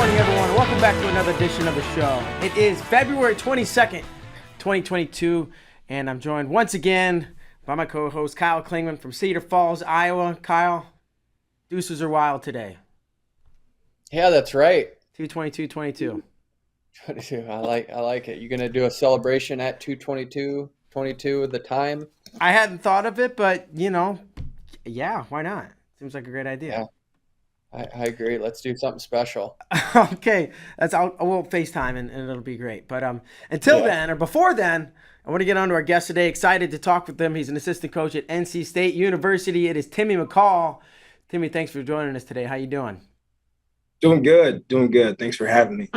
morning, everyone. Welcome back to another edition of the show. It is February 22nd, 2022, and I'm joined once again by my co-host Kyle Klingman from Cedar Falls, Iowa. Kyle, deuces are wild today. Yeah, that's right. 2/22/22. 22. I like it. You gonna do a celebration at 2/22/22 at the time? I hadn't thought of it, but yeah, why not? Seems like a great idea. Yeah. I agree. Let's do something special. Okay, I will FaceTime and it'll be great. But until then, or before then, I want to get on to our guest today. Excited to talk with him. He's an assistant coach at NC State University. It is Timmy McCall. Timmy, thanks for joining us today. How you doing? Doing good. Thanks for having me.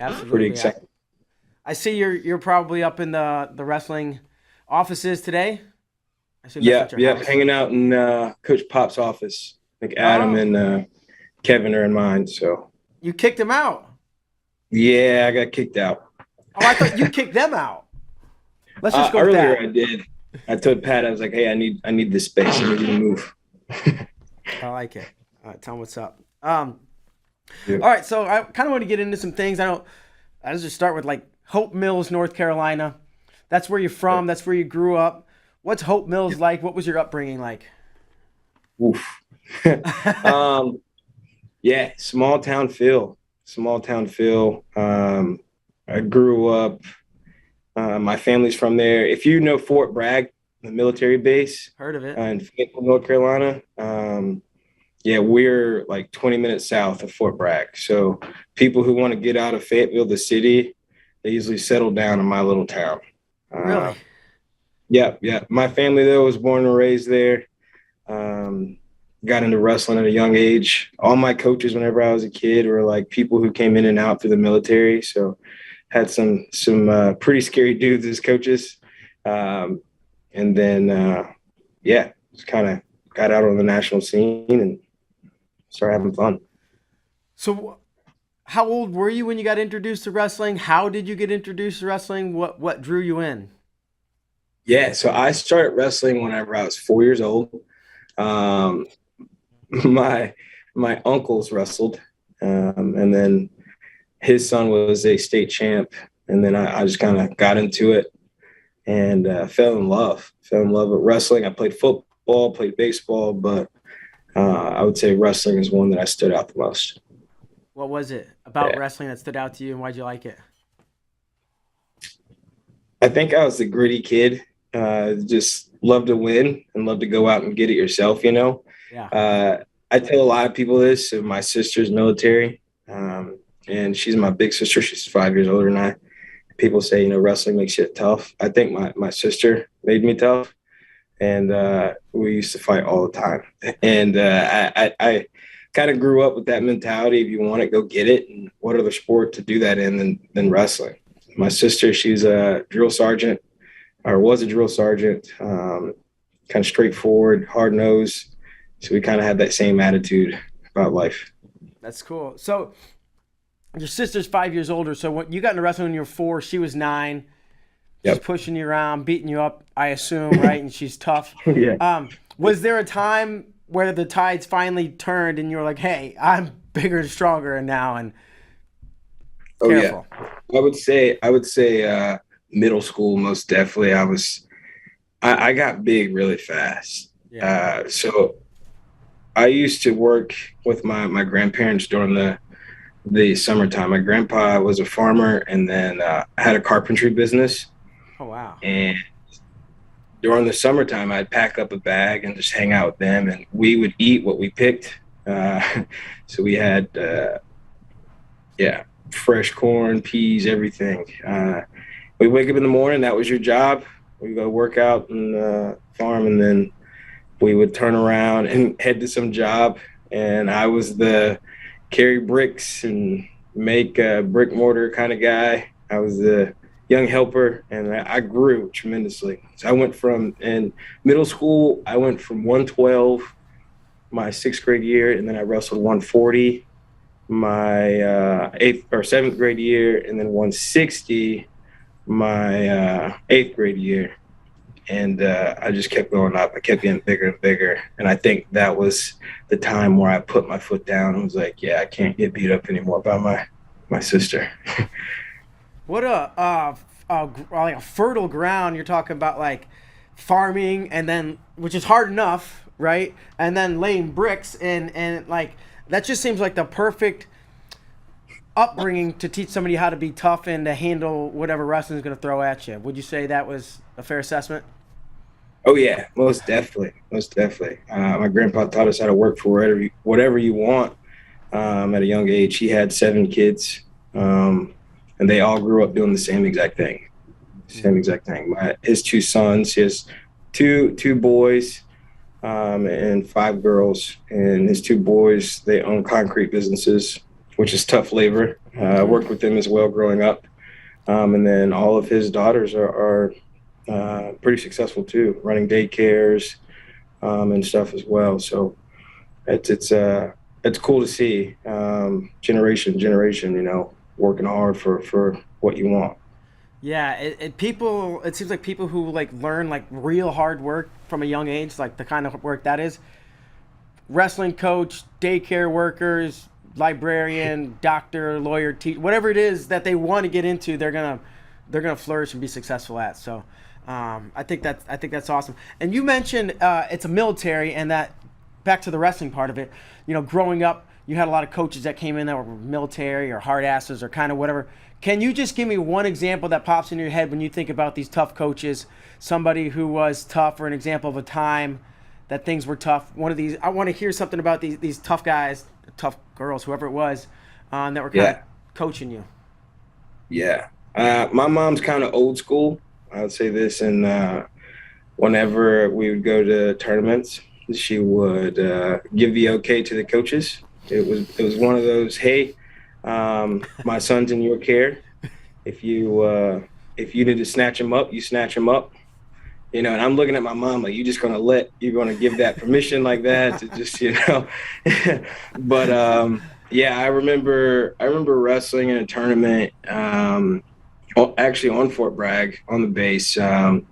Absolutely. Pretty excited. I see you're probably up in the wrestling offices today. Yeah, hanging out in Coach Pop's office. I think Adam and Kevin are in mine. So you kicked him out? Yeah, I got kicked out. Oh, I thought you kicked them out. Let's just go with earlier. that. I did. I told Pat, I was like, "Hey, I need this space. I need you to move." I like it. All right, tell him what's up. All right, so I kind of want to get into some things. I'll just start with like Hope Mills, North Carolina. That's where you're from. That's where you grew up. What's Hope Mills like? What was your upbringing like? Oof. Yeah, small town feel. I grew up. My family's from there. If you know Fort Bragg, the military base, heard of it, in Fayetteville, North Carolina. Yeah, we're like 20 minutes south of Fort Bragg. So people who want to get out of Fayetteville, the city, they usually settle down in my little town. Really? Yeah. My family, though, was born and raised there. Got into wrestling at a young age. All my coaches, whenever I was a kid, were like people who came in and out through the military. So had some pretty scary dudes as coaches. And then, just kind of got out on the national scene and started having fun. So how old were you when you got introduced to wrestling? How did you get introduced to wrestling? What drew you in? Yeah, so I started wrestling whenever I was 4 years old. My uncles wrestled, and then his son was a state champ, and then I just kind of got into it and fell in love with wrestling. I played football, played baseball, but I would say wrestling is one that I stood out the most. What was it about wrestling that stood out to you, and why'd you like it? I think I was a gritty kid. Just loved to win and loved to go out and get it yourself, Yeah. I tell a lot of people this. So my sister's military, and she's my big sister. She's 5 years older than I. People say, wrestling makes you tough. I think my sister made me tough, and we used to fight all the time. And I kind of grew up with that mentality. If you want it, go get it. And what other sport to do that in than wrestling? My sister, she's a drill sergeant, or was a drill sergeant, kind of straightforward, hard-nosed. So we kind of had that same attitude about life. That's cool. So your sister's 5 years older. So when you got into wrestling when you were 4, she was 9. She's pushing you around, beating you up, I assume, right? And she's tough. Yeah. Was there a time where the tides finally turned and you were like, hey, I'm bigger and stronger now and careful? Yeah. I would say middle school, most definitely. I got big really fast. Yeah. So I used to work with my grandparents during the summertime. My grandpa was a farmer, and then had a carpentry business. Oh, wow. And during the summertime, I'd pack up a bag and just hang out with them, and we would eat what we picked. So we had, fresh corn, peas, everything. We wake up in the morning. That was your job. We go work out in the farm, and then we would turn around and head to some job. And I was the carry bricks and make brick mortar kind of guy. I was the young helper, and I grew tremendously. So I went from, in middle school, I went from 112 my 6th grade year, and then I wrestled 140 my 7th grade year, and then 160 my 8th grade year. And I just kept going up. I kept getting bigger and bigger. And I think that was the time where I put my foot down and was like, yeah, I can't get beat up anymore by my sister. What like a fertile ground. You're talking about like farming, and then which is hard enough, right? And then laying bricks, and like that just seems like the perfect upbringing to teach somebody how to be tough and to handle whatever wrestling is going to throw at you. Would you say that was a fair assessment? Oh yeah, most definitely, most definitely. My grandpa taught us how to work for whatever you want. At a young age, he had 7 kids, and they all grew up doing the same exact thing. Same exact thing. His 2 sons, he has two boys, and 5 girls. And his 2 boys, they own concrete businesses, which is tough labor. I worked with them as well growing up. And then all of his daughters are pretty successful too, running daycares and stuff as well. So it's cool to see generation, working hard for what you want. Yeah, it seems like people who like learn like real hard work from a young age, like the kind of work that is, wrestling coach, daycare workers, librarian, doctor, lawyer, whatever it is that they want to get into, they're gonna flourish and be successful at. So, I think that's awesome. And you mentioned it's a military, and that back to the wrestling part of it. Growing up, you had a lot of coaches that came in that were military or hard asses or kind of whatever. Can you just give me one example that pops in your head when you think about these tough coaches? Somebody who was tough, or an example of a time that things were tough. One of these, I want to hear something about these tough guys, tough girls, whoever it was, that were kind of coaching you. Yeah. My mom's kind of old school. I would say this, and whenever we would go to tournaments, she would give the okay to the coaches. It was one of those, hey, my son's in your care. If you need to snatch him up, you snatch him up. And I'm looking at my mom like, you're going to give that permission like that to just, But yeah, I remember wrestling in a tournament, actually on Fort Bragg on the base. And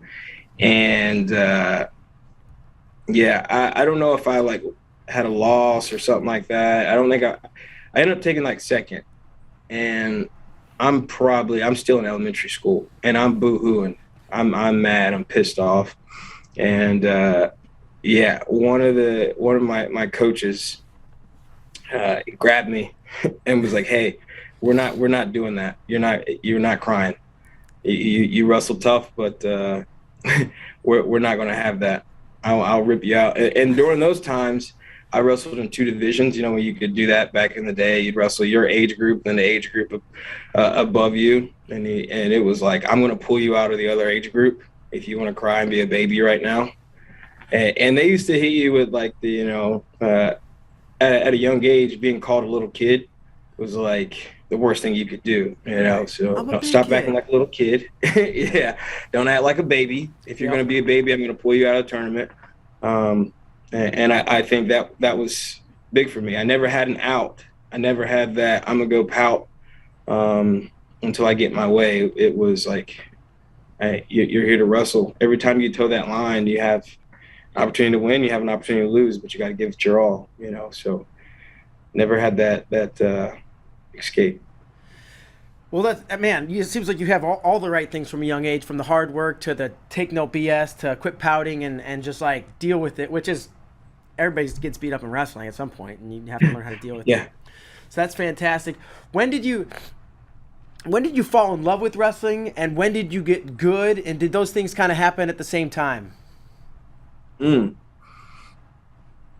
yeah, I don't know if I like had a loss or something like that. I don't think I ended up taking like second, and I'm still in elementary school, and I'm boo-hooing. I'm mad. I'm pissed off, and yeah, one of my coaches grabbed me and was like, "Hey, we're not doing that. You're not crying. You wrestle tough, but we're not going to have that. I'll rip you out." And during those times, I wrestled in 2 divisions. When you could do that back in the day, you'd wrestle your age group and the age group above you, and it was like, I'm going to pull you out of the other age group if you want to cry and be a baby right now. And they used to hit you with like at a young age, being called a little kid was like the worst thing you could do, So stop acting like a little kid. Yeah, don't act like a baby. If you're going to be a baby, I'm going to pull you out of the tournament. And I think that was big for me. I never had an out. I never had that I'm going to go pout until I get my way. It was like, hey, you're here to wrestle. Every time you toe that line, you have an opportunity to win, you have an opportunity to lose, but you got to give it your all, So never had that escape. Well, it seems like you have all the right things from a young age, from the hard work to the take no BS to quit pouting and just like deal with it, which is everybody gets beat up in wrestling at some point, and you have to learn how to deal with it. So that's fantastic. When did you fall in love with wrestling, and when did you get good, and did those things kind of happen at the same time?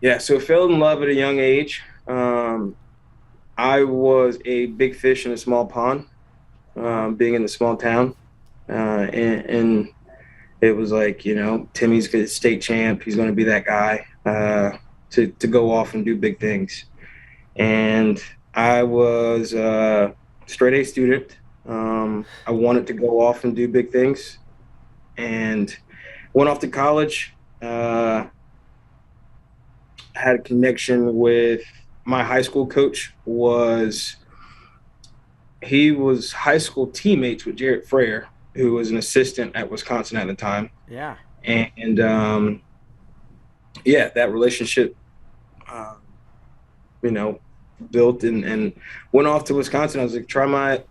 Yeah, so fell in love at a young age. I was a big fish in a small pond, being in a small town. And it was like, Timmy's the state champ. He's going to be that guy to go off and do big things. And I was a straight A student. I wanted to go off and do big things, and went off to college. Had a connection with my high school coach. He was high school teammates with Jarrett Frayer, who was an assistant at Wisconsin at the time. Yeah. And that relationship, built, and went off to Wisconsin. I was like, try my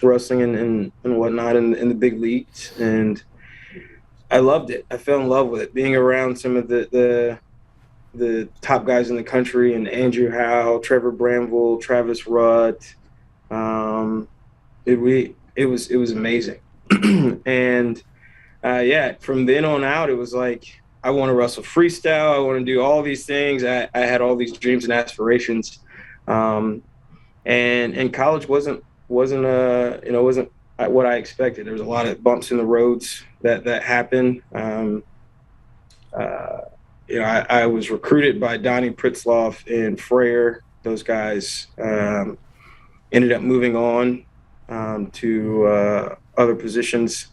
wrestling and whatnot in the big leagues, and I loved it. I fell in love with it. Being around some of the top guys in the country, and Andrew Howe, Trevor Bramville, Travis Rutt. It was amazing. And from then on out, it was like, I want to wrestle freestyle. I want to do all these things. I had all these dreams and aspirations. And college wasn't what I expected. There was a lot of bumps in the roads that happened. I was recruited by Donnie Pritzloff and Frayer. Those guys ended up moving on to other positions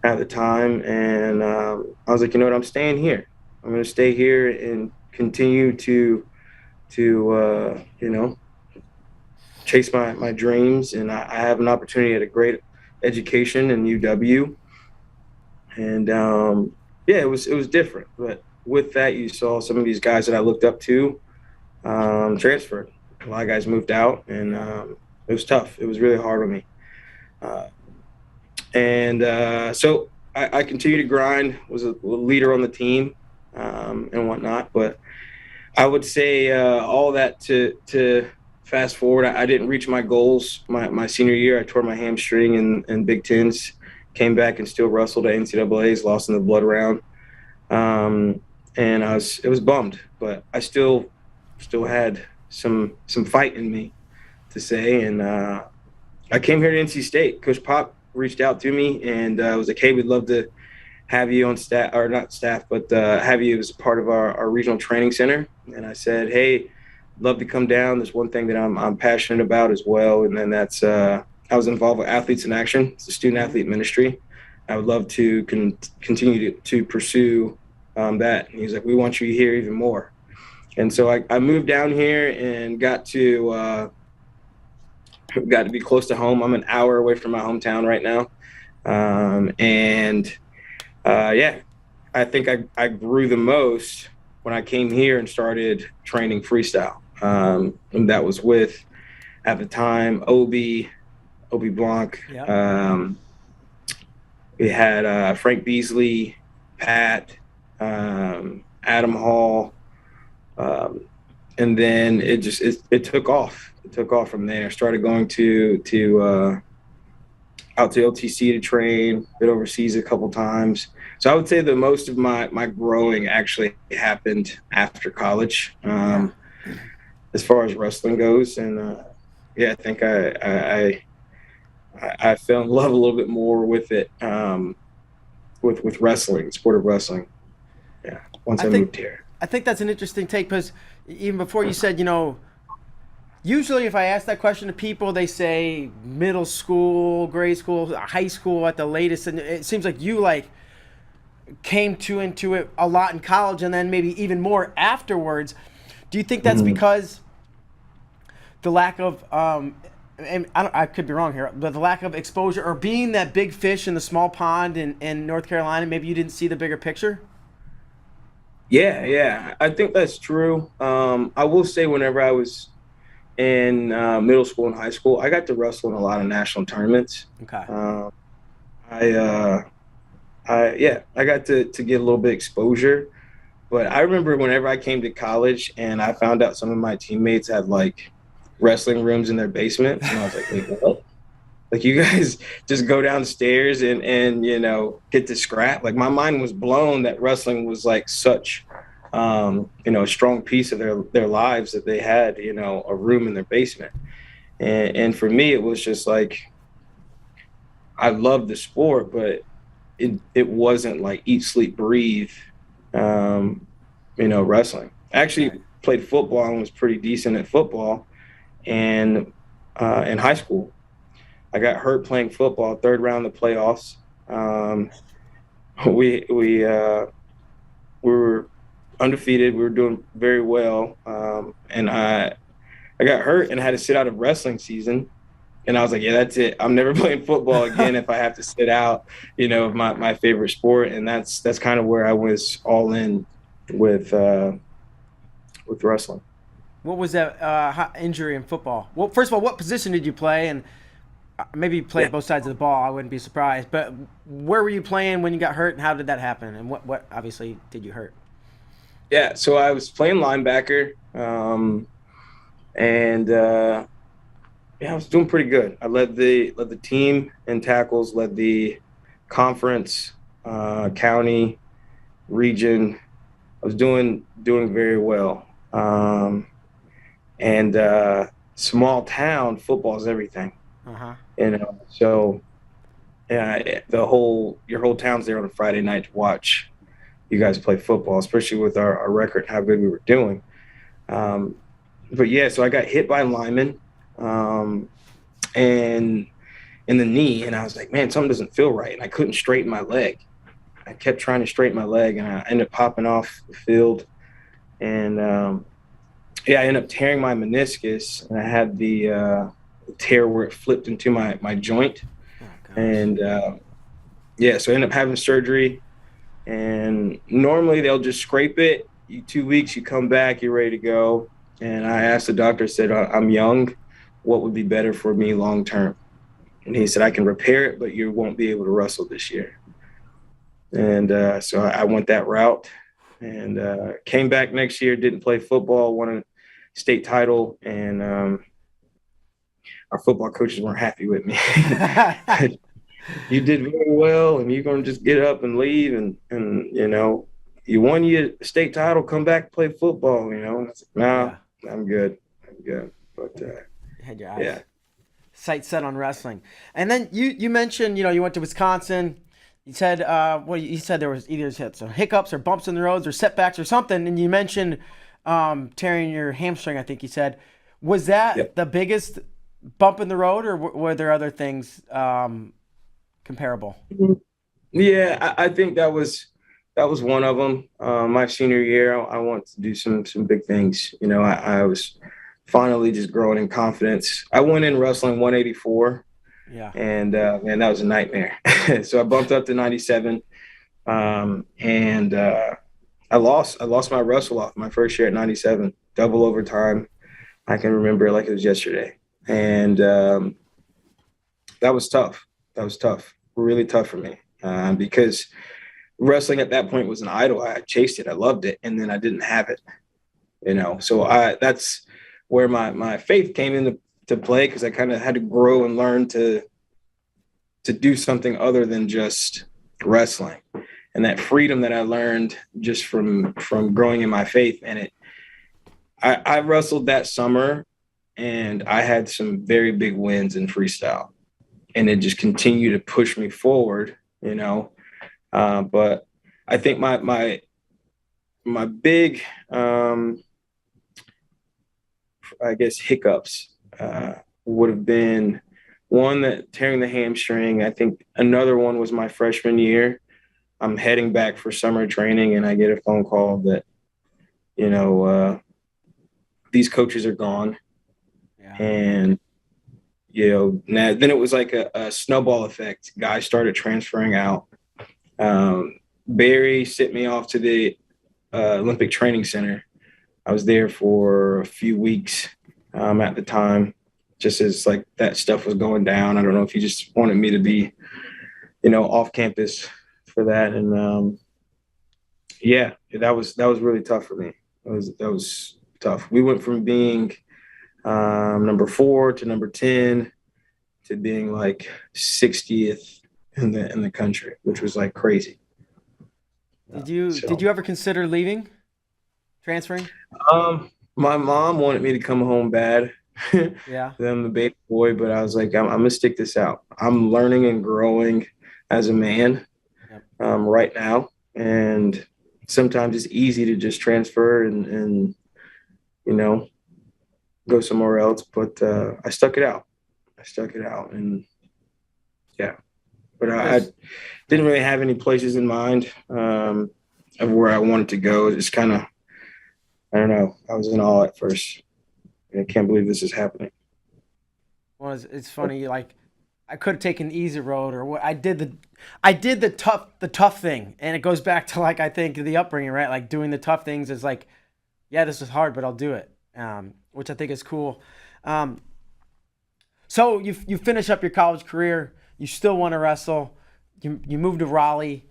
at the time, and I was like, you know what, I'm staying here. I'm going to stay here and continue to chase my dreams. And I have an opportunity at a great education in UW, and it was different. But with that, you saw some of these guys that I looked up to transferred. A lot of guys moved out, and it was tough. It was really hard on me. So I continued to grind, was a leader on the team and whatnot. But I would say all that to fast forward, I didn't reach my goals my senior year. I tore my hamstring in Big Tens, came back and still wrestled at NCAAs, lost in the blood round. And it was bummed, but I still had some fight in me to say. And I came here to NC State. Coach Pop reached out to me and was like, hey, we'd love to have you on staff, or not staff, but have you as part of our regional training center. And I said, hey, love to come down. There's one thing that I'm passionate about as well. And then that's, I was involved with Athletes in Action. It's a student athlete ministry. I would love to continue to pursue that. And he's like, we want you here even more. And so I moved down here and got to be close to home. I'm an hour away from my hometown right now. I think I grew the most when I came here and started training freestyle. And that was with, at the time, Obi Blanc. Yeah. We had Frank Beasley, Pat, Adam Hall. And then it took off. It took off from there. I started going out to LTC to train, been overseas a couple times. So I would say that most of my growing actually happened after college, as far as wrestling goes. And I think I fell in love a little bit more with it, with wrestling, sport of wrestling. Yeah, once I moved here. I think that's an interesting take, because even before you said, usually if I ask that question to people, they say middle school, grade school, high school at the latest. And it seems like you came into it a lot in college, and then maybe even more afterwards. Do you think that's because the lack of, and I could be wrong here, but the lack of exposure, or being that big fish in the small pond in North Carolina, maybe you didn't see the bigger picture? Yeah, I think that's true. I will say, whenever I was in middle school and high school, I got to wrestle in a lot of national tournaments. Okay. I got to get a little bit exposure. But I remember whenever I came to college and I found out some of my teammates had wrestling rooms in their basement, and I was like, wait, what? You guys just go downstairs and get to scrap. My mind was blown that wrestling was such a strong piece of their lives, that they had a room in their basement. And for me, it was just I loved the sport, but it wasn't eat, sleep, breathe wrestling. I actually played football and was pretty decent at football, and in high school I got hurt playing football, third round of the playoffs. We were undefeated. We were doing very well. And I got hurt and had to sit out of wrestling season. And I was like, yeah, that's it. I'm never playing football again if I have to sit out, of my favorite sport. And that's kind of where I was all in with with wrestling. What was that injury in football? Well, first of all, what position did you play? And maybe you played Yeah. both sides of the ball. I wouldn't be surprised. But where were you playing when you got hurt, and how did that happen? And what obviously did you hurt? Yeah. So I was playing linebacker, and yeah, I was doing pretty good. I led the team in tackles, led the conference, county, region. I was doing very well. And small town football is everything, Uh huh. So yeah, your whole town's there on a Friday night to watch you guys play football, especially with our record, how good we were doing. Um, but yeah, so I got hit by a lineman, and in the knee, and I was like, man, something doesn't feel right, and I couldn't straighten my leg. I kept trying to straighten my leg, and I ended up popping off the field, and yeah, I ended up tearing my meniscus, and I had the tear where it flipped into my joint, Oh gosh. and yeah, so I ended up having surgery, and normally they'll just scrape it. 2 weeks, you come back, you're ready to go. And I asked the doctor, said, I'm young. What would be better for me long term? And he said, I can repair it, but you won't be able to wrestle this year. And so I went that route, and came back next year, didn't play football, won a state title, and our football coaches weren't happy with me. You did very well, and you're going to just get up and leave, and you won your state title, come back, play football, And I was like, no, Yeah. I'm good. But You had your eyes yeah. sight set on wrestling. And then you mentioned, you went to Wisconsin. You said, you said there was either some hiccups or bumps in the roads or setbacks or something. And you mentioned tearing your hamstring, I think you said. Was that Yep. the biggest bump in the road, or were there other things comparable? Yeah, I think that was one of them. My senior year, I wanted to do some big things. I was finally just growing in confidence. I went in wrestling 184, Yeah. and man, that was a nightmare. So I bumped up to 97, and I lost my wrestle off my first year at 97, double overtime. I can remember it like it was yesterday, and that was tough. That was tough, really tough for me, because wrestling at that point was an idol. I chased it, I loved it, and then I didn't have it. So that's where my faith came into play, because I kind of had to grow and learn to do something other than just wrestling, and that freedom that I learned just from growing in my faith. And I wrestled that summer, and I had some very big wins in freestyle, and it just continued to push me forward, but I think my big, I guess, hiccups would have been one, that tearing the hamstring. I think another one was my freshman year. I'm heading back for summer training, and I get a phone call that, these coaches are gone. Yeah. And, now, then it was like a snowball effect. Guys started transferring out. Barry sent me off to the Olympic Training Center. I was there for a few weeks at the time, just as like that stuff was going down. I don't know if he just wanted me to be, off campus for that. And yeah, that was really tough for me. That was tough. We went from being number 4 to number 10 to being like 60th in the country, which was like crazy. Did you ever consider leaving, transferring? My mom wanted me to come home bad. Yeah. I'm the baby boy, but I was like, I'm gonna stick this out. I'm learning and growing as a man, Yep. right now, and sometimes it's easy to just transfer and go somewhere else. But I stuck it out. And yeah. But I didn't really have any places in mind of where I wanted to go. Just kind of, I don't know. I was in awe at first. I can't believe this is happening. Well, it's funny. Like, I could have taken the easy road, or what I did the tough thing, and it goes back to, like, I think the upbringing, right? Like, doing the tough things is like yeah, this is hard, but I'll do it, which I think is cool. Um, so you finish up your college career. You still want to wrestle. You moved to Raleigh.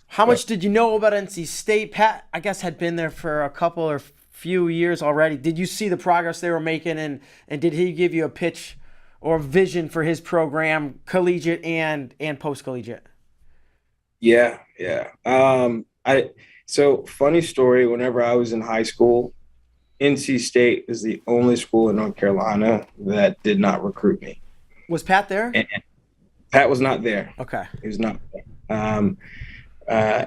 How Yep. much did you know about NC State? Pat, I guess, had been there for a couple or few years already. Did you see the progress they were making, and did he give you a pitch or vision for his program, collegiate and post collegiate? Yeah, yeah. So funny story. Whenever I was in high school, NC State is the only school in North Carolina that did not recruit me. Was Pat there? And Pat was not there. Okay. He was not there.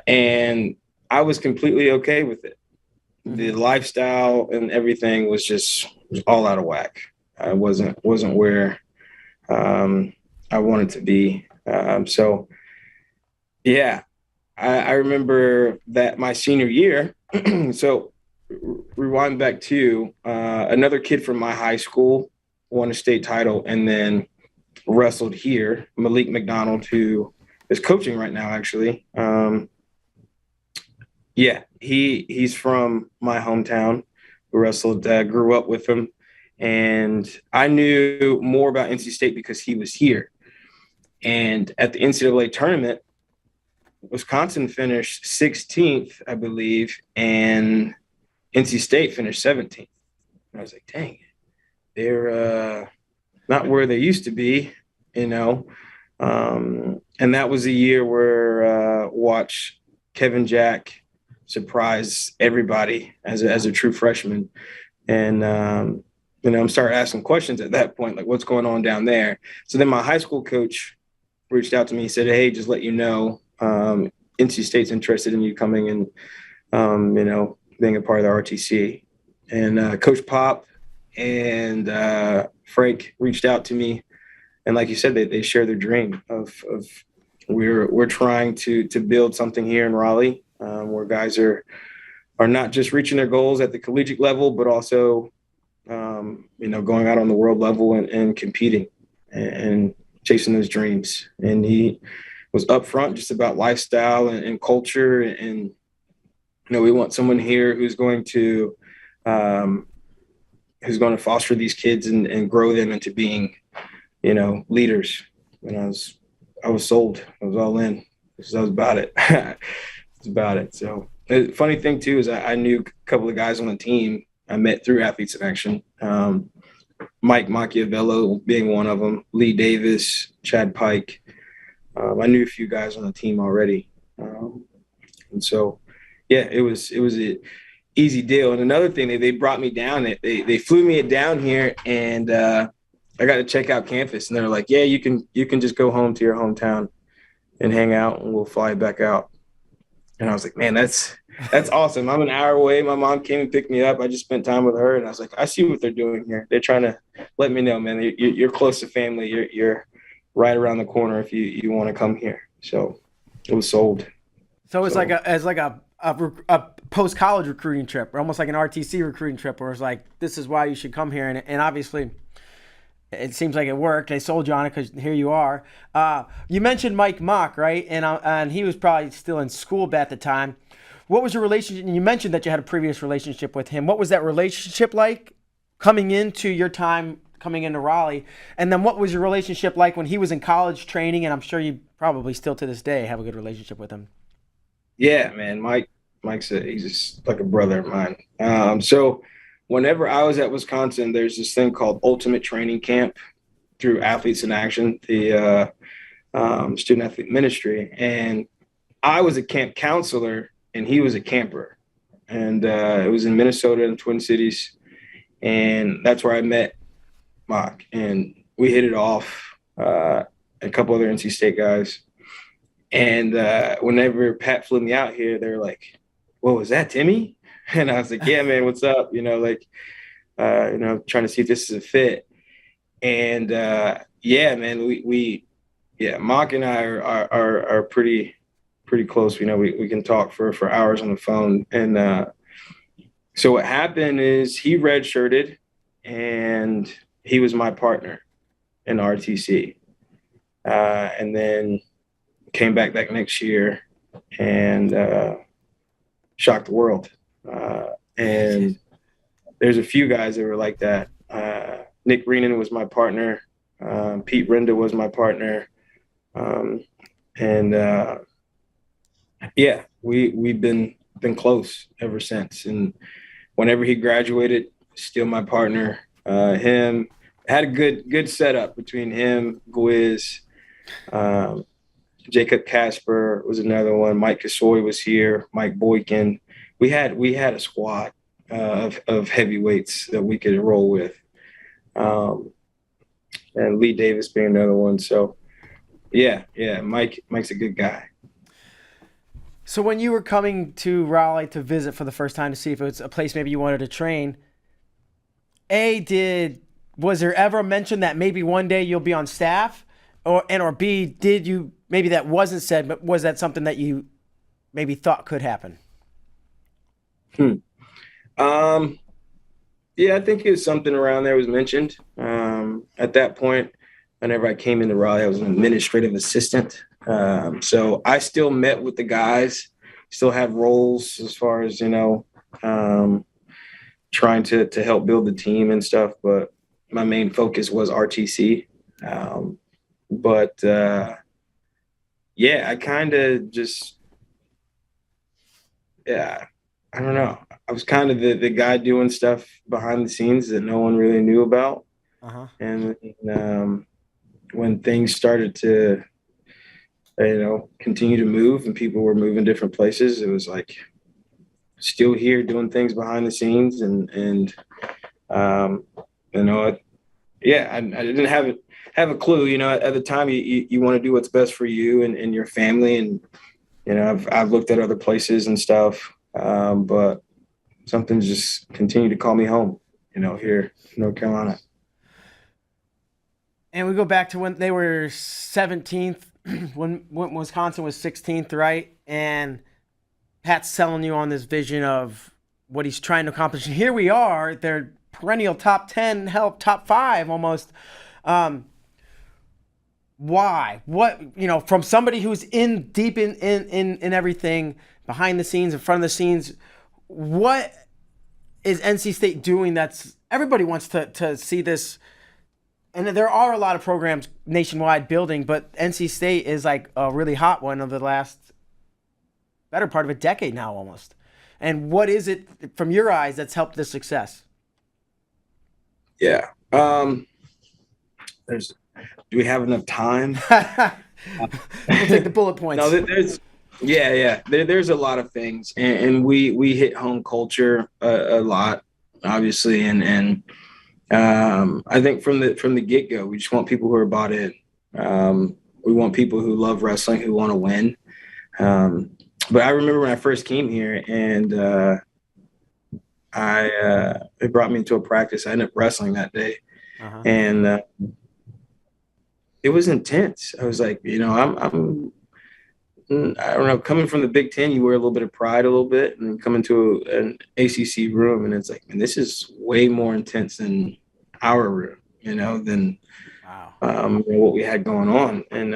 And I was completely okay with it. The lifestyle and everything was all out of whack. I wasn't where I wanted to be. So yeah, I remember that my senior year. So rewind back to another kid from my high school won a state title and then wrestled here, Malik McDonald, who is coaching right now, actually. Yeah, he's from my hometown. Wrestled, grew up with him, and I knew more about NC State because he was here. And at the NCAA tournament, Wisconsin finished 16th, I believe, and NC State finished 17th. And I was like, dang, they're not where they used to be, you know. And that was a year where watch Kevin Jack surprise everybody as a true freshman. And, I'm starting asking questions at that point, like what's going on down there. So then my high school coach reached out to me. He said, hey, just let you know, NC State's interested in you coming and, being a part of the RTC. And Coach Pop and Frank reached out to me. And like you said, they share their dream of we're trying to build something here in Raleigh, where guys are not just reaching their goals at the collegiate level, but also, going out on the world level and competing and chasing those dreams. And he was upfront just about lifestyle and culture. And, we want someone here who's going to foster these kids and grow them into being, leaders. And I was sold. I was all in. That was about it. It's about it. So the funny thing too is I knew a couple of guys on the team I met through Athletes in Action. Mike Machiavello being one of them, Lee Davis, Chad Pike. I knew a few guys on the team already. And so, yeah, it was a easy deal. And another thing, they brought me down. They flew me down here, and I got to check out campus. And they're like, yeah, you can just go home to your hometown and hang out, and we'll fly back out. And I was like, man, that's awesome. I'm an hour away. My mom came and picked me up. I just spent time with her, and I was like, I see what they're doing here. They're trying to let me know, man, you're close to family. You're right around the corner if you want to come here. So it was sold. So it's like a post college recruiting trip, or almost like an RTC recruiting trip, where it's like, this is why you should come here, and obviously it seems like it worked. They sold you on it because here you are. You mentioned Mike Mock, right? And he was probably still in school at the time. What was your relationship? And you mentioned that you had a previous relationship with him. What was that relationship like coming into your time, coming into Raleigh? And then what was your relationship like when he was in college training? And I'm sure you probably still to this day have a good relationship with him. Yeah, man. Mike's he's just like a brother of mine. So whenever I was at Wisconsin, there's this thing called Ultimate Training Camp through Athletes in Action, the student athlete ministry. And I was a camp counselor and he was a camper. And it was in Minnesota in the Twin Cities. And that's where I met Mock. And we hit it off, a couple other NC State guys. And whenever Pat flew me out here, they're like, what was that, Timmy? And I was like, yeah, man, what's up? Trying to see if this is a fit. And yeah, man, we Mock and I are pretty close. We can talk for hours on the phone. And so what happened is he redshirted and he was my partner in RTC. And then came back that next year and shocked the world. And there's a few guys that were like that. Nick Reenan was my partner. Pete Renda was my partner. And yeah, we've been close ever since. And whenever he graduated, still my partner. Him had a good setup between him, Gwiz, Jacob Casper was another one. Mike Kasoy was here. Mike Boykin. We had a squad of heavyweights that we could roll with, and Lee Davis being another one. So yeah, Mike's a good guy. So when you were coming to Raleigh to visit for the first time to see if it was a place maybe you wanted to train, was there ever a mention that maybe one day you'll be on staff, or B, did you, maybe that wasn't said, but was that something that you maybe thought could happen? Yeah, I think it was something around there was mentioned. At that point, whenever I came into Raleigh, I was an administrative assistant. So I still met with the guys, still had roles as far as, trying to help build the team and stuff. But my main focus was RTC. Yeah, I kind of just, yeah, I don't know. I was kind of the guy doing stuff behind the scenes that no one really knew about. Uh-huh. And when things started to, continue to move and people were moving different places, it was like still here doing things behind the scenes. Yeah, I didn't have a clue. At the time, you want to do what's best for you and your family. And I've looked at other places and stuff, but something just continued to call me home. Here in North Carolina. And we go back to when they were 17th, when Wisconsin was 16th, right? And Pat's selling you on this vision of what he's trying to accomplish. And here we are, they're perennial top 10, hell, top 5 almost. Why? What, from somebody who's deep in everything, behind the scenes, in front of the scenes, what is NC State doing that's, everybody wants to see this? And there are a lot of programs nationwide building, but NC State is like a really hot one of the last better part of a decade now almost. And what is it from your eyes that's helped this success? Yeah. Do we have enough time? We'll take the bullet points. No, there's a lot of things, and we hit home culture a lot, obviously, and I think from the get-go, we just want people who are bought in. We want people who love wrestling, who want to win. But I remember when I first came here, and it brought me into a practice. I ended up wrestling that day, and it was intense. I was like, I don't know, coming from the Big Ten, you wear a little bit of pride a little bit, and then coming to an ACC room, and it's like, man, this is way more intense than our room, than what we had going on. And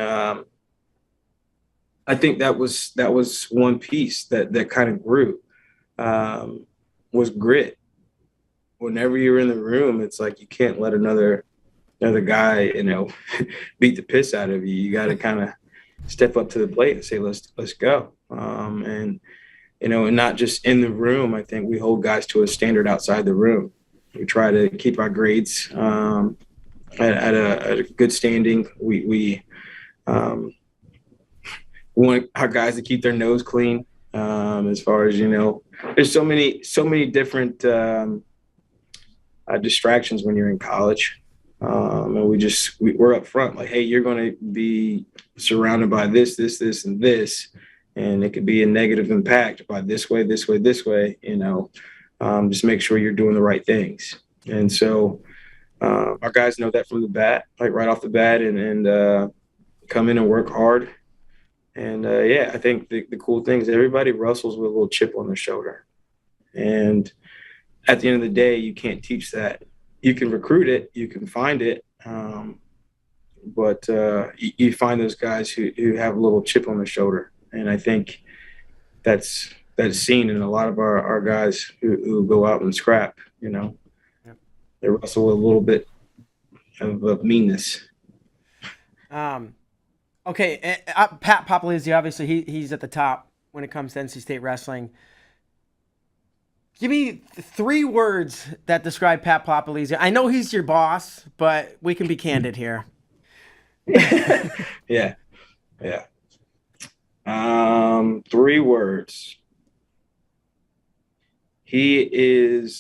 I think that was one piece that kind of grew, was grit. Whenever you're in the room, it's like you can't let another guy, beat the piss out of you. You got to kind of step up to the plate and say, let's go. And not just in the room. I think we hold guys to a standard outside the room. We try to keep our grades at a good standing. We want our guys to keep their nose clean. As far as there's so many different distractions when you're in college. And we're up front, like, hey, you're going to be surrounded by this, and this, and it could be a negative impact by this way. Just make sure you're doing the right things. And so our guys know that from the bat, like right off the bat, and come in and work hard. And I think the cool thing is everybody wrestles with a little chip on their shoulder. And at the end of the day, you can't teach that. You can recruit it, you can find it, but you find those guys who have a little chip on their shoulder. And I think that's that's seen in a lot of our guys who go out and scrap. You know, Yep. they wrestle with a little bit of meanness. Okay, Pat Popolizzi, obviously he's at the top when it comes to NC State wrestling. Give me 3 words that describe Pat Popolizzi. I know he's your boss, but we can be candid here. Yeah. 3 words. He is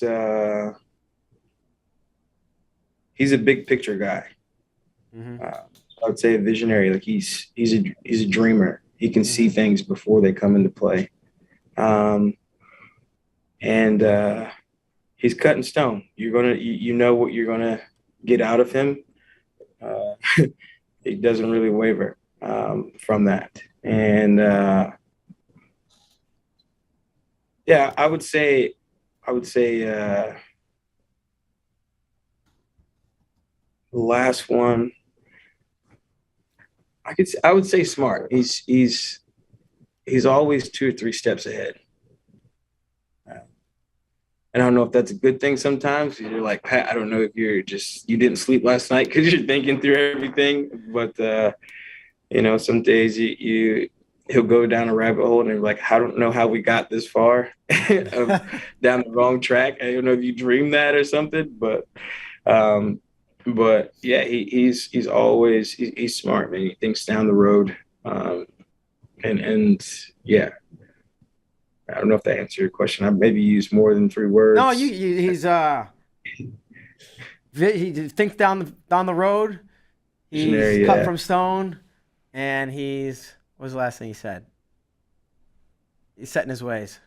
he's a big picture guy. Mm-hmm. I would say a visionary. Like he's a dreamer. He can see things before they come into play. And he's cut in stone. You know what you're gonna get out of him. He doesn't really waver from that. And yeah, I would say the last one. I would say smart. He's always 2 or 3 steps ahead. And I don't know if that's a good thing sometimes. You're like, Pat, I don't know if you didn't sleep last night because you're thinking through everything. But, you know, some days he'll go down a rabbit hole and you're like, I don't know how we got this far down the wrong track. I don't know if you dreamed that or something. But yeah, he's smart, man. He thinks down the road. And yeah. I don't know if that answered your question. I maybe used more than 3 words. No, he thinks down the road. He's cut from stone, and what was the last thing he said? He's set in his ways.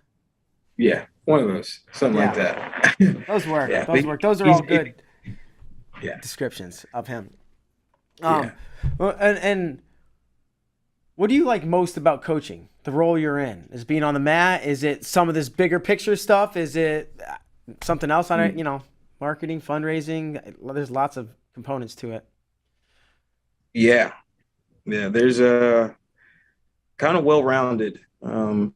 Yeah, one of those, something like that. Those work. Yeah, those work. Those are all good yeah. descriptions of him. Yeah. And what do you like most about coaching? The role you're in? Is being on the mat? Is it some of this bigger picture stuff? Is it something else on it? You know, marketing, fundraising. There's lots of components to it. Yeah. There's a kind of well-rounded. I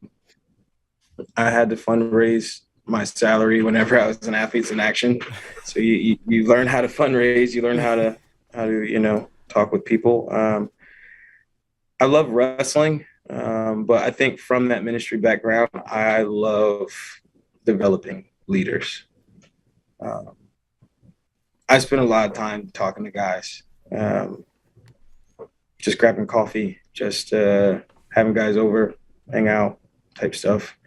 had to fundraise my salary whenever I was an Athletes in Action. So you learn how to fundraise. You learn how to talk with people. I love wrestling. But I think from that ministry background, I love developing leaders. I spend a lot of time talking to guys, just grabbing coffee, just having guys over, hang out type stuff.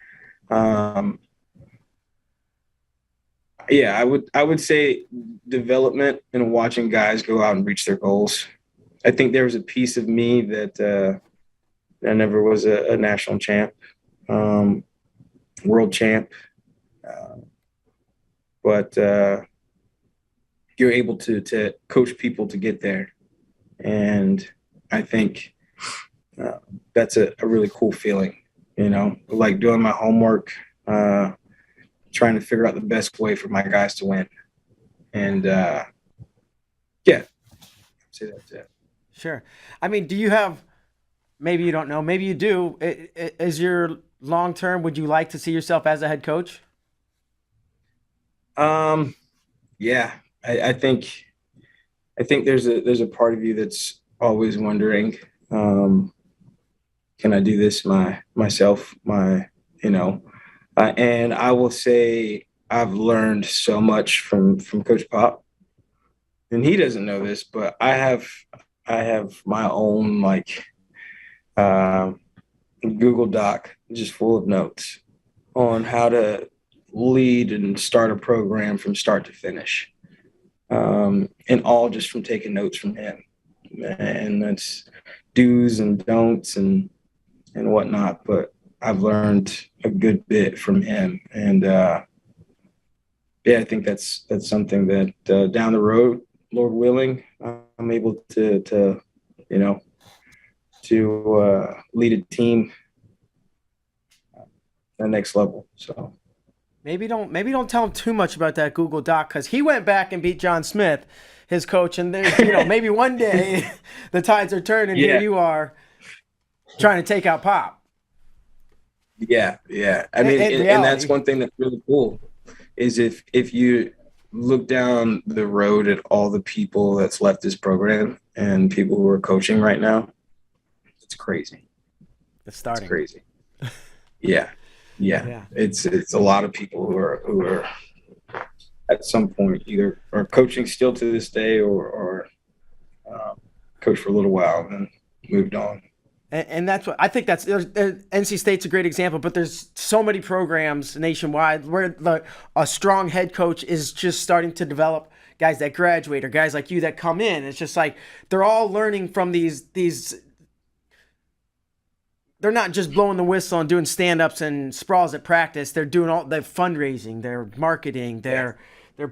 Yeah, I would say development and watching guys go out and reach their goals. I think there was a piece of me that I never was a national champ, world champ, but you're able to coach people to get there, and I think that's a really cool feeling. You know, like doing my homework, trying to figure out the best way for my guys to win, and yeah, I'd say that's it. Sure. I mean, do you have? Maybe you don't know. Maybe you do. Is your long term? Would you like to see yourself as a head coach? Yeah, I think there's a part of you that's always wondering, can I do this myself? And I will say I've learned so much from Coach Pop, and he doesn't know this, but I have my own Google Doc just full of notes on how to lead and start a program from start to finish, and all just from taking notes from him. And that's do's and don'ts and whatnot. But I've learned a good bit from him, and yeah, I think that's something that down the road, Lord willing, I'm able to lead a team at the next level. So maybe don't tell him too much about that Google Doc, because he went back and beat John Smith, his coach, and then maybe one day the tides are turning. Yeah. Here you are trying to take out Pop. Yeah, yeah. I mean, and that's one thing that's really cool is if you look down the road at all the people that's left this program and people who are coaching right now, it's crazy. It's starting. It's crazy. Yeah. Yeah. It's a lot of people who are at some point either are coaching still to this day or coached for a little while and then moved on. And that's what I think. NC State's a great example, but there's so many programs nationwide where a strong head coach is just starting to develop guys that graduate or guys like you that come in. It's just like they're all learning from these. They're not just blowing the whistle and doing stand-ups and sprawls at practice. They're doing all the fundraising, they're marketing, they're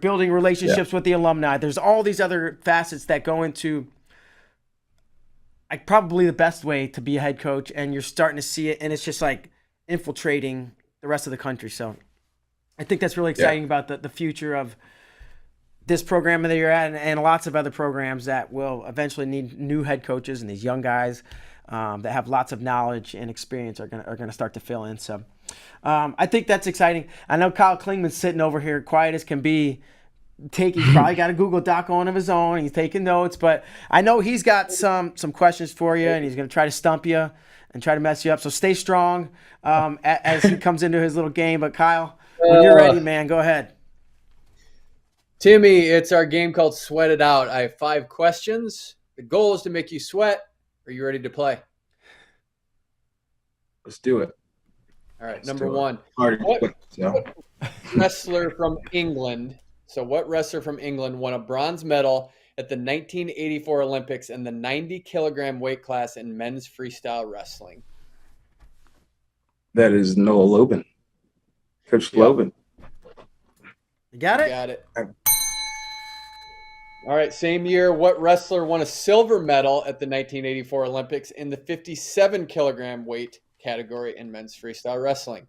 building relationships with the alumni. There's all these other facets that go into probably the best way to be a head coach, and you're starting to see it, and it's just like infiltrating the rest of the country. So I think that's really exciting about the future of this program that you're at, and lots of other programs that will eventually need new head coaches, and these young guys that have lots of knowledge and experience are gonna start to fill in. So I think that's exciting. I know Kyle Klingman's sitting over here, quiet as can be. He's probably got a Google Doc on of his own. He's taking notes, but I know he's got some questions for you, and he's going to try to stump you and try to mess you up. So stay strong as he comes into his little game. But Kyle, when you're ready, man, go ahead. Timmy, it's our game called Sweat It Out. I have 5 questions. The goal is to make you sweat. Are you ready to play? Let's do it. All right, number 1. What wrestler from England? So what wrestler from England won a bronze medal at the 1984 Olympics in the 90-kilogram weight class in men's freestyle wrestling? That is Noah Lobin. Coach Lobin. You got it? Got it. All right, same year, what wrestler won a silver medal at the 1984 Olympics in the 57-kilogram weight category in men's freestyle wrestling?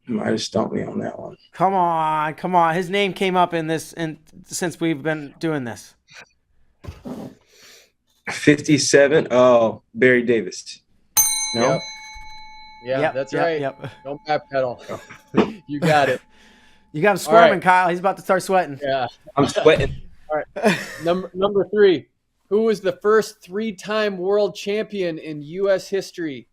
You might have stumped me on that one. Come on. His name came up in this since we've been doing this. 57. Oh, Barry Davis. No? Yep. Yeah, that's right. Yep. Don't backpedal. You got it. You got him squirming, right. Kyle. He's about to start sweating. Yeah. I'm sweating. All right. Number 3. Who was the first 3-time world champion in U.S. history?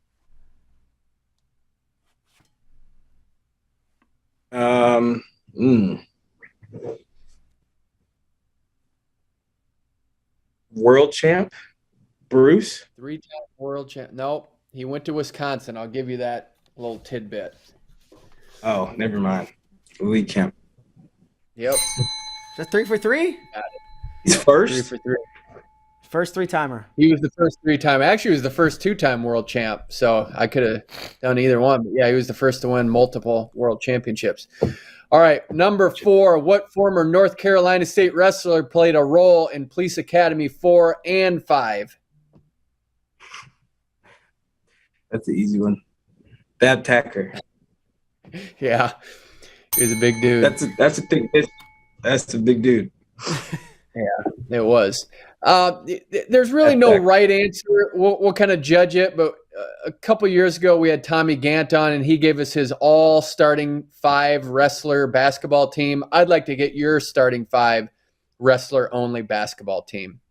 World champ? Bruce? 3-time world champ. Nope. He went to Wisconsin. I'll give you that little tidbit. Oh, never mind. Lee Kemp. Yep. Is that 3 for 3? He's first? 3 for 3. First 3-timer. He was the first 3-time. Actually, he was the first 2-time world champ. So I could have done either one. But yeah, he was the first to win multiple world championships. All right. Number 4. What former North Carolina State wrestler played a role in Police Academy 4 and 5? That's the easy one. Bab Tacker. Yeah. He was a big dude. That's a big dude. Yeah, it was. There's really no right answer. We'll kind of judge it, but a couple years ago we had Tommy Gant on, and he gave us his all starting 5 wrestler basketball team. I'd like to get your starting 5 wrestler only basketball team.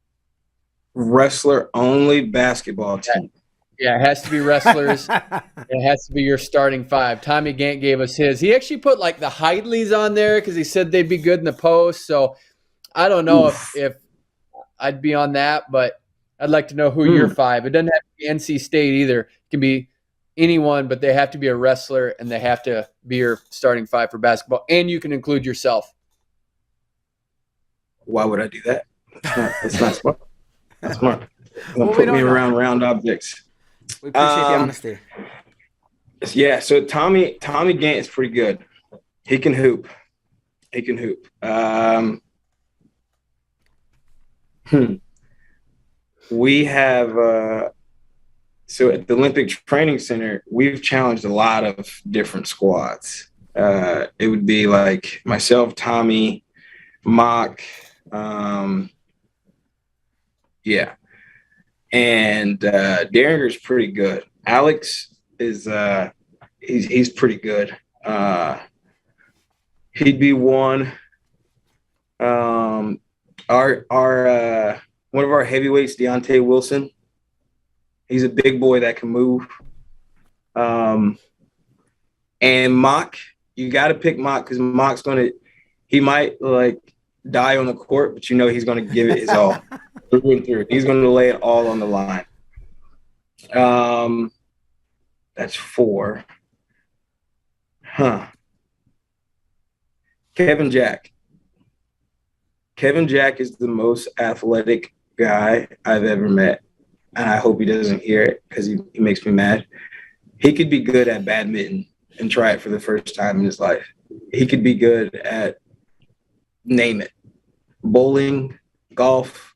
Wrestler only basketball team. Yeah, it has to be wrestlers. It has to be your starting 5. Tommy Gant gave us his. He actually put like the Heidleys on there because he said they'd be good in the post. So I don't know if I'd be on that, but I'd like to know who your 5. It doesn't have to be NC State either. It can be anyone, but they have to be a wrestler, and they have to be your starting 5 for basketball. And you can include yourself. Why would I do that? That's not smart. That's smart. Don't put me around round objects. We appreciate the honesty. Yeah, so Tommy Gant is pretty good. He can hoop. We have so at the Olympic Training Center, we've challenged a lot of different squads. It would be like myself, Tommy, Mock, Yeah. And Derringer's pretty good. Alex is he's pretty good. He'd be one. Our one of our heavyweights, Deontay Wilson. He's a big boy that can move. And Mock, you got to pick Mock because Mock's he might like die on the court, but he's gonna give it his all through and through. He's gonna lay it all on the line. That's 4. Huh. Kevin Jack. Kevin Jack is the most athletic guy I've ever met. And I hope he doesn't hear it because he makes me mad. He could be good at badminton and try it for the first time in his life. He could be good at, name it, bowling, golf,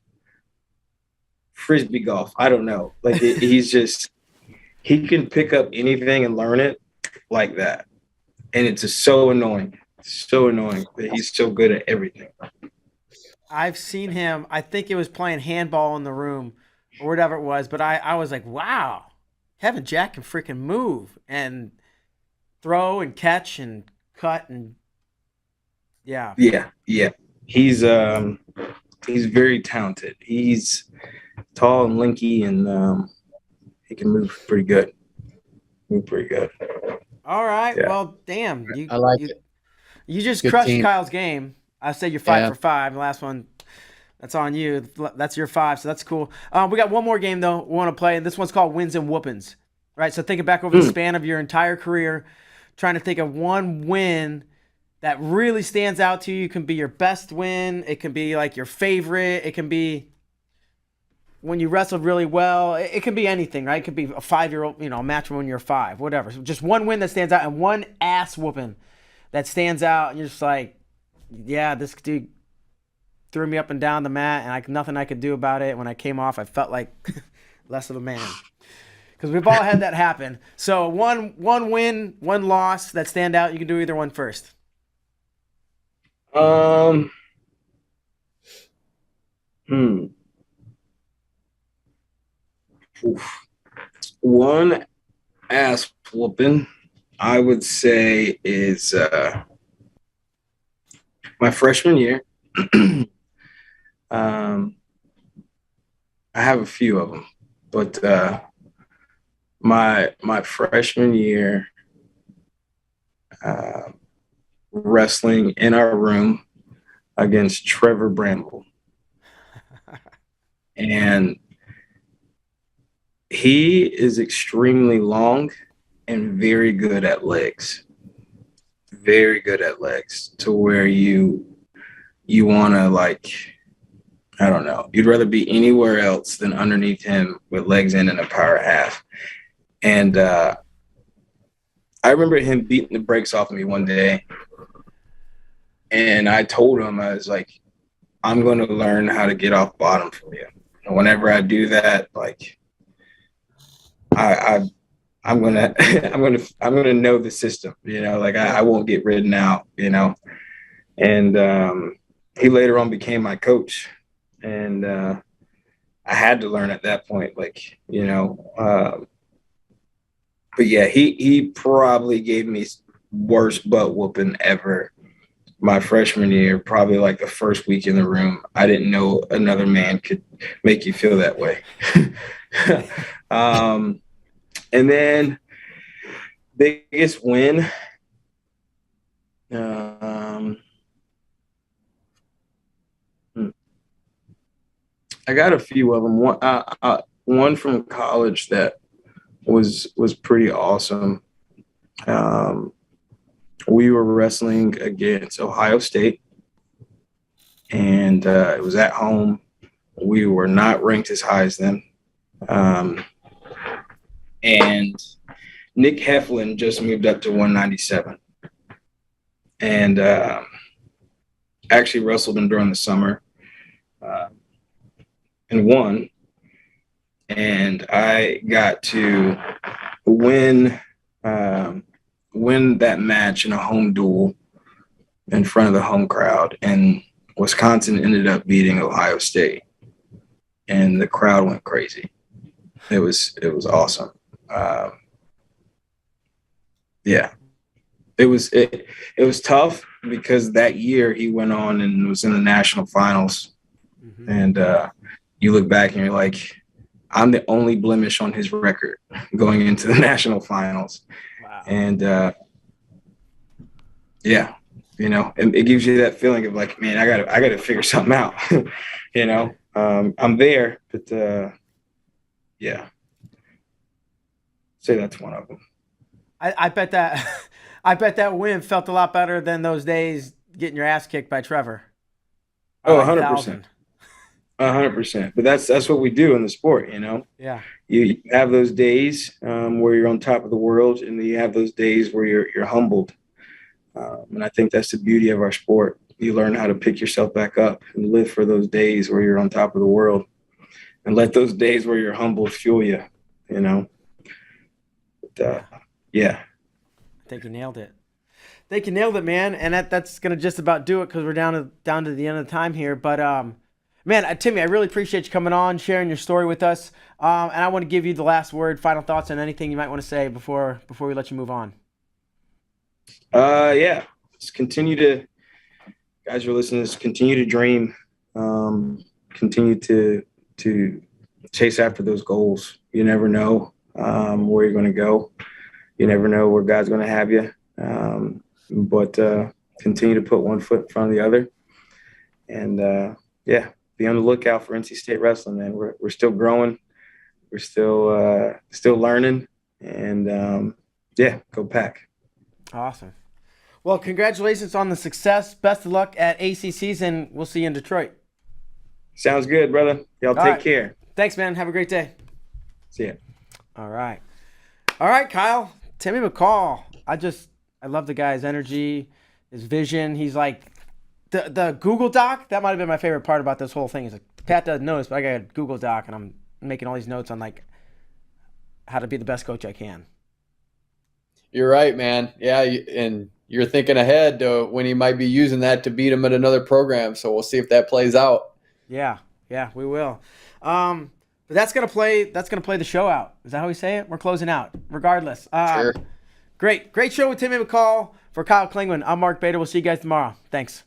frisbee golf. I don't know. Like he can pick up anything and learn it like that. And it's just so annoying. So annoying that he's so good at everything. I've seen him. I think it was playing handball in the room or whatever it was, but I was like, wow, Kevin Jack can freaking move and throw and catch and cut and yeah. He's very talented. He's tall and lanky and he can move pretty good. All right. Yeah. Well, damn. I like it. You just Good crushed team. Kyle's game. I say you're 5 for 5. The last one, that's on you. That's your 5, so that's cool. We got one more game, though, we want to play. This one's called Wins and Whoopings. Right? So thinking back over the span of your entire career, trying to think of one win that really stands out to you. It can be your best win. It can be like your favorite. It can be when you wrestled really well. It can be anything, right? It could be a 5-year-old, a match when you're 5, whatever. So just one win that stands out and one ass whooping that stands out. And you're just like, yeah, this dude threw me up and down the mat and nothing I could do about it. When I came off, I felt like less of a man. Because we've all had that happen. So one win, one loss that stand out. You can do either one first. One ass whooping I would say is my freshman year. I have a few of them, but my freshman year, wrestling in our room against Trevor Bramble, and he is extremely long and very good at legs. Very good at legs to where you want to, like, I don't know, you'd rather be anywhere else than underneath him with legs in and a power half. And I remember him beating the brakes off of me one day. And I told him, I was like, I'm going to learn how to get off bottom from you. And whenever I do that, like, I'm gonna know the system, like I won't get ridden out, and he later on became my coach, and I had to learn at that point, like, but yeah, he probably gave me worst butt whooping ever my freshman year, probably like the first week in the room. I didn't know another man could make you feel that way. And then biggest win, I got a few of them. One from college that was pretty awesome. We were wrestling against Ohio State, and it was at home. We were not ranked as high as them. And Nick Heflin just moved up to 197, and actually wrestled him during the summer and won. And I got to win that match in a home duel in front of the home crowd. And Wisconsin ended up beating Ohio State, and the crowd went crazy. It was awesome. Yeah, it was tough because that year he went on and was in the national finals, and you look back and you're like, I'm the only blemish on his record going into the national finals. Wow. And yeah, you know, it gives you that feeling of like, man, I gotta figure something out. You know, I'm there, but yeah, say that's one of them. I bet that I bet that win felt a lot better than those days getting your ass kicked by Trevor. Oh, 100%. 100%. But that's what we do in the sport, you know. Yeah. You have those days where you're on top of the world, and then you have those days where you're humbled. And I think that's the beauty of our sport. You learn how to pick yourself back up and live for those days where you're on top of the world, and let those days where you're humbled fuel you, you know. But, yeah. I think you nailed it. I think you nailed it, man. And that's gonna just about do it because we're down to the end of the time here. But man, Timmy, I really appreciate you coming on, sharing your story with us. And I want to give you the last word, final thoughts on anything you might want to say before we let you move on. Yeah. Just guys who are listening, just continue to dream. Continue to chase after those goals. You never know where you're going to go. You never know where God's going to have you. But continue to put one foot in front of the other. And yeah, be on the lookout for NC State Wrestling, man. We're still growing. We're still learning. And yeah, go Pack. Awesome. Well, congratulations on the success. Best of luck at ACCs, and we'll see you in Detroit. Sounds good, brother. Y'all take care. Thanks, man. Have a great day. See ya. All right, Kyle. Timmy McCall. I love the guy's energy, his vision. He's like the Google Doc. That might have been my favorite part about this whole thing. Is like, Pat doesn't notice, but I got a Google Doc, and I'm making all these notes on like how to be the best coach I can. You're right, man. Yeah, and you're thinking ahead to when he might be using that to beat him at another program. So we'll see if that plays out. Yeah, we will. But that's gonna play the show out. Is that how we say it? We're closing out, regardless. Sure. Great show with Timmy McCall. For Kyle Klingman, I'm Mark Bader. We'll see you guys tomorrow. Thanks.